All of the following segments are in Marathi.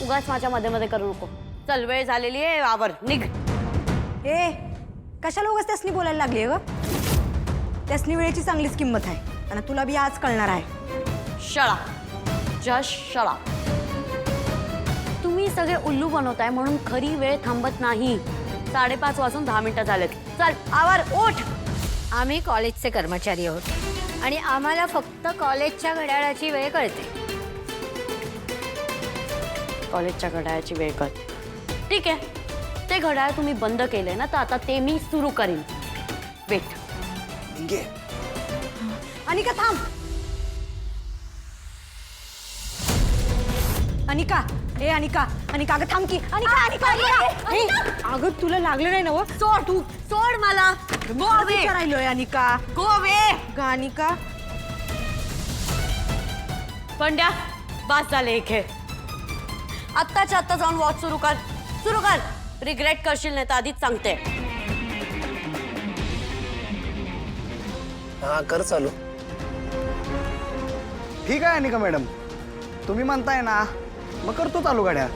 उगाच माझ्या मध्ये मध्ये करू नको. चल वेळ झालेली आहे, आवर निघ. ए कशाला उगाच त्यासनी बोलायला लागली ग? त्यासनी वेळेची चांगलीच किंमत आहे आणि तुला बी आज कळणार आहे. शळा जस्ट शळा. तुम्ही सगळे उल्लू बनवताय म्हणून खरी वेळ थांबत नाही. 5:30 वाजून 10 मिनिटं झालेत. चल आवर उठ. आम्ही कॉलेजचे कर्मचारी आहोत आणि आम्हाला फक्त कॉलेजच्या घड्याळाची वेळ कळते. कॉलेजच्या घड्याळाची वेळ कर. ठीक आहे, ते घड्याळ तुम्ही बंद केले ना, तर आता ते मी सुरू करीन. वेट. अनिका थांब. अनिका, ए अनिका, अनिका अगं थांब की. अनिका अनिका अनिका. ए, अगं तुला लागलं नाही ना व? सोड तू, सोड मला. Go away. विचारायलोय अनिका. Go away. अगं अनिका. पंड्या बास झाले हे खेळ. आत्ताच्या आत्ता जाऊन वॉच सुरू कर. सुरू कर. रिग्रेट करशील नाही तर आधीच सांगते. हा कर चालू. ठीक आहे अनिका मॅडम, तुम्ही म्हणताय ना, मग करतो चालू गाड्या.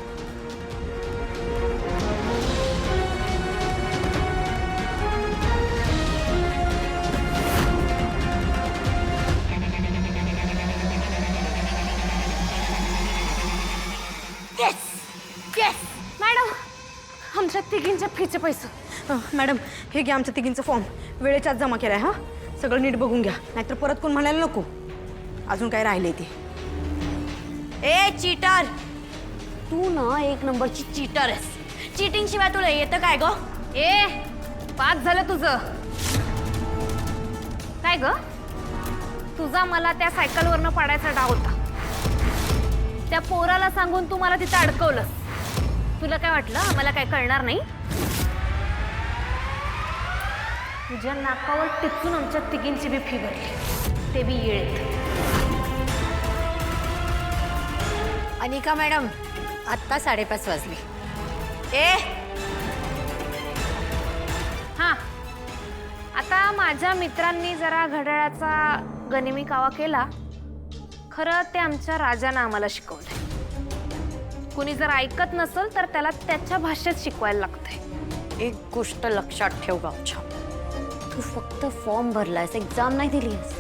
मॅडम आमच्या तिघींच्या फीचे पैसे. मॅडम हे घ्या आमच्या तिघींचं फॉर्म. वेळेच्या आत जमा केलाय. हा सगळं नीट बघून घ्या, नाहीतर परत कोण म्हणायला नको अजून काय राहिले ते. ए चीटर, तू ना एक नंबरची चीटर आहेस. चीटिंग शिवाय तुला येतं काय ग? ए पास झालं तुझं. काय ग, तुझा मला त्या सायकलवरनं पाडायचा डाव होता. त्या पोराला सांगून तू मला तिथं अडकवलंस. तुला काय वाटलं आम्हाला काय कळणार नाही? तुझ्या नाकावर टिचून आमच्या तिघींची बी फी भरली, ते बी येळेत. अनिका मॅडम आत्ता 5:30 वाजले. ए हां, आता माझ्या मित्रांनी जरा घड्याळाचा गनिमी कावा केला. खरं ते आमच्या राजानं आम्हाला शिकवलंय. कुणी जर ऐकत नसेल तर त्याला त्याच्या भाषेत शिकवायला लागतंय. एक गोष्ट लक्षात ठेव गावच्या, तू फक्त फॉर्म भरलायस, एक्झाम नाही दिलीस.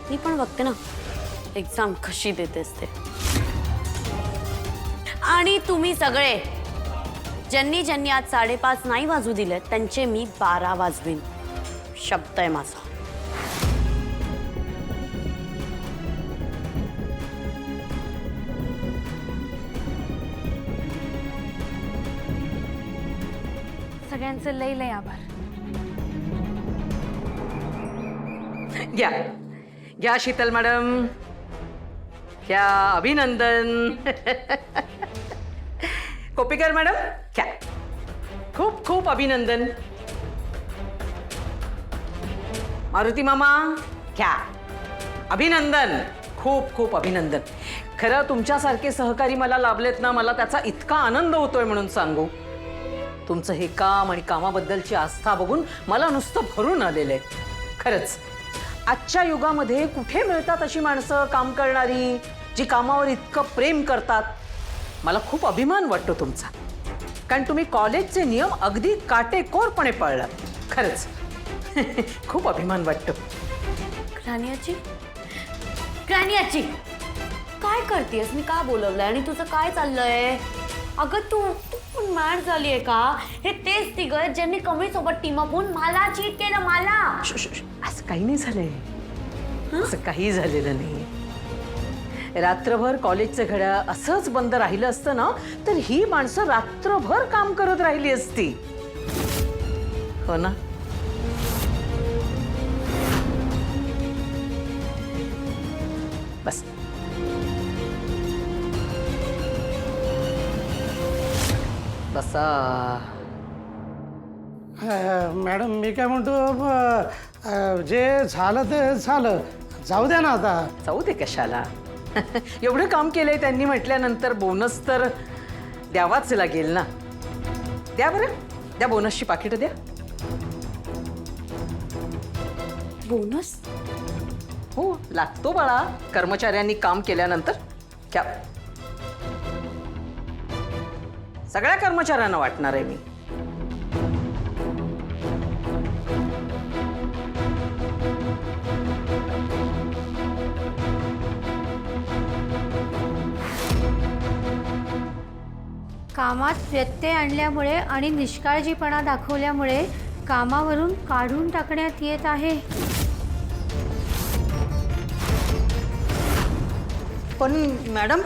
मी पण बघते ना एक्झाम कशी देतेस ते. आणि तुम्ही सगळे ज्यांनी ज्यांनी आज 5:30 नाही वाजू दिले त्यांचे मी 12 वाजवीन. शब्द आहे माझा. सगळ्यांचे लय लय आभार. घ्या घ्या शीतल मॅडम, घ्या. अभिनंदन. कोपेकर मॅडम घ्या. खूप खूप अभिनंदन. मारुती मामा घ्या. अभिनंदन, खूप खूप अभिनंदन. खरं तुमच्यासारखे सहकारी मला लाभलेत ना, मला त्याचा इतका आनंद होतोय म्हणून सांगू. तुमचं हे काम आणि कामाबद्दलची आस्था बघून मला नुसतं भरून आलेलं आहे. खरंच आजच्या युगामध्ये कुठे मिळतात अशी माणसं काम करणारी, जी कामावर इतकं प्रेम करतात. मला खूप अभिमान वाटतो तुमचा, कारण तुम्ही कॉलेजचे नियम अगदी काटेकोरपणे पाळलात. खरंच खूप अभिमान वाटतो. ग्रानियाची, ग्रानियाची काय करतेस? मी का बोलवलंय आणि तुझं काय चाललंय? अगं तू पण मॅड झालीये का? हे तेच तिघ ज्यांनी कमी सोबत टीम अप होऊन मला चीट केलं. मला असं काही नाही झालंय. असं काही झालेलं नाही. रात्रभर कॉलेजचं घड्याळ असंच बंद राहिलं असतं ना, तर ही माणसं रात्रभर काम करत राहिली असती. हो ना? बस बसा. मॅडम मी काय म्हणतो, जे झालं ते झालं, जाऊ द्या ना आता. जाऊ दे कशाला. एवढं काम केलंय त्यांनी म्हटल्यानंतर बोनस तर द्यावाच लागेल ना. द्या बरं, द्या बोनसची पाकिटं द्या. बोनस? हो लागतो बाळा, कर्मचाऱ्यांनी काम केल्यानंतर. क्या सगळ्या कर्मचाऱ्यांना वाटणार आहे मी. कामात व्यत्यय आणल्यामुळे आणि निष्काळजीपणा दाखवल्यामुळे कामावरून काढून टाकण्यात येत आहे. पण मॅडम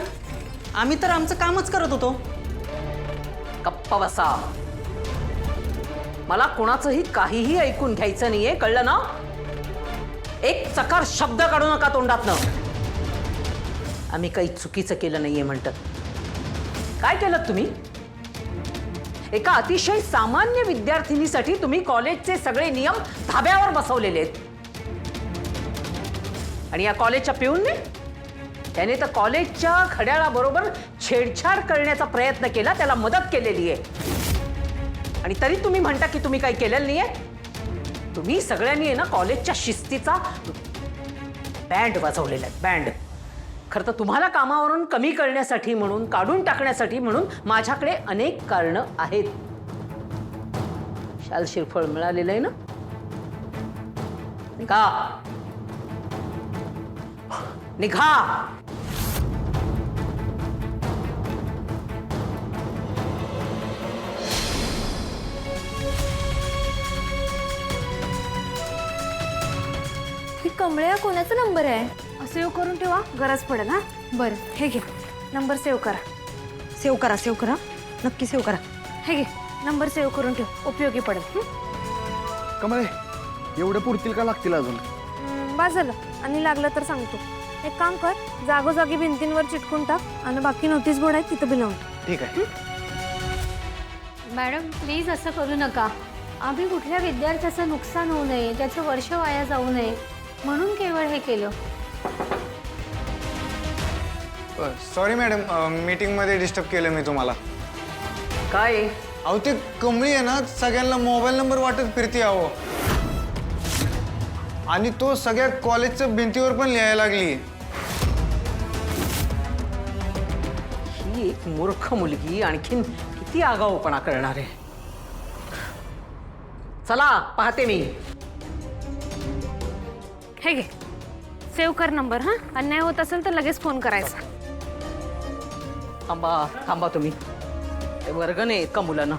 आम्ही तर आमचं कामच करत होतो. गप्प बसा. मला कोणाचंही काहीही ऐकून घ्यायचं नाहीये, कळलं ना? एक चकार शब्द काढू नका तोंडातनं. आम्ही काही चुकीचं केलं नाहीये म्हणतात. काय केलं तुम्ही? एका अतिशय सामान्य विद्यार्थिनीसाठी तुम्ही कॉलेजचे सगळे नियम धाब्यावर बसवलेले आहेत. आणि या कॉलेजच्या पिऊनने त्याने तर कॉलेजच्या घड्याळाबरोबर छेडछाड करण्याचा प्रयत्न केला, त्याला मदत केलेली आहे. आणि तरी तुम्ही म्हणता की तुम्ही काही केलेलं नाहीये. तुम्ही सगळ्यांनी आहे ना कॉलेजच्या शिस्तीचा बँड वाजवलेला आहे, बँड. खरं तर तुम्हाला कामावरून कमी करण्यासाठी म्हणून, काढून टाकण्यासाठी म्हणून माझ्याकडे अनेक कारणं आहेत. शालशीर फळ मिळालेलं आहे ना. निघा, निघा. ही कमळ्या कोणाचा नंबर आहे? सेव्ह करून ठेवा, गरज पडेल. हा बरं, हे घे, नंबर सेव्ह करा. सेव्ह करा, नक्की सेव्ह करा. हे घे, नंबर सेव्ह करून ठेव, उपयोगी पडेल. कमळे एवढे पुरतील का लागतील अजून? बस झालं. आणि लागलं तर सांगतो. एक काम कर, जागोजागी भिंतींवर चिटकून टाक आणि बाकी नोटीस बोर्ड आहे तिथं बिलावून. ठीक आहे. मॅडम प्लीज असं करू नका. आम्ही कुठल्या विद्यार्थ्याचं नुकसान होऊ नये, त्याचं वर्ष वाया जाऊ नये म्हणून केवळ हे केलं. सॉरी मॅडम, मीटिंगमध्ये डिस्टर्ब केलं मी तुम्हाला. काय अहो ते कमळी आहे ना, सगळ्यांना मोबाईल नंबर वाटत फिरते अहो. आणि तो सगळ्या कॉलेजच्या भिंतीवर पण लिहायला लागली. ही एक मूर्ख मुलगी आणखीन किती आगाऊपणा करणार आहे. चला पाहते मी. हे घे, सेव्ह कर नंबर. हां, अन्याय होत असेल तर लगेच फोन करायचा. थांबा थांबा तुम्ही. ते वर्ग नाही आहेत का मुलांना?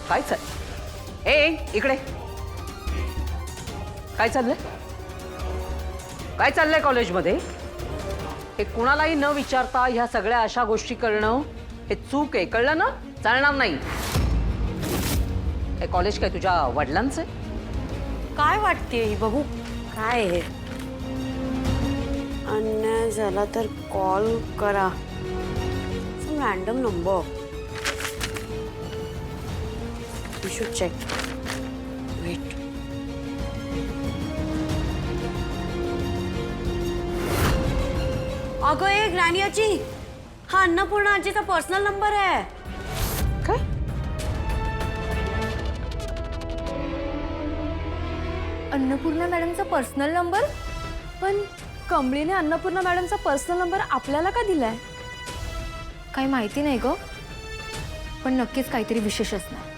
काय चाल ए इकडे काय चाललंय? काय चाललंय कॉलेजमध्ये? हे कुणालाही न विचारता ह्या सगळ्या अशा गोष्टी करणं हे चूक आहे, कळलं ना? चालणार नाही. हे कॉलेज काय तुझ्या वडिलांचं आहे? काय वाटतेय ही बघू? काय आहे? अन्याय झाला तर कॉल करा. Random number. You should check. Wait. अगं ए ग्रॅनी आजी, हा अन्नपूर्णा आजीचा पर्सनल नंबर आहे. काय? अन्नपूर्णा मॅडमचा पर्सनल नंबर? पण कमळीने अन्नपूर्णा मॅडमचा पर्सनल नंबर आपल्याला का दिलाय? काही माहिती नाही ग, पण नक्कीच काहीतरी विशेष असणार.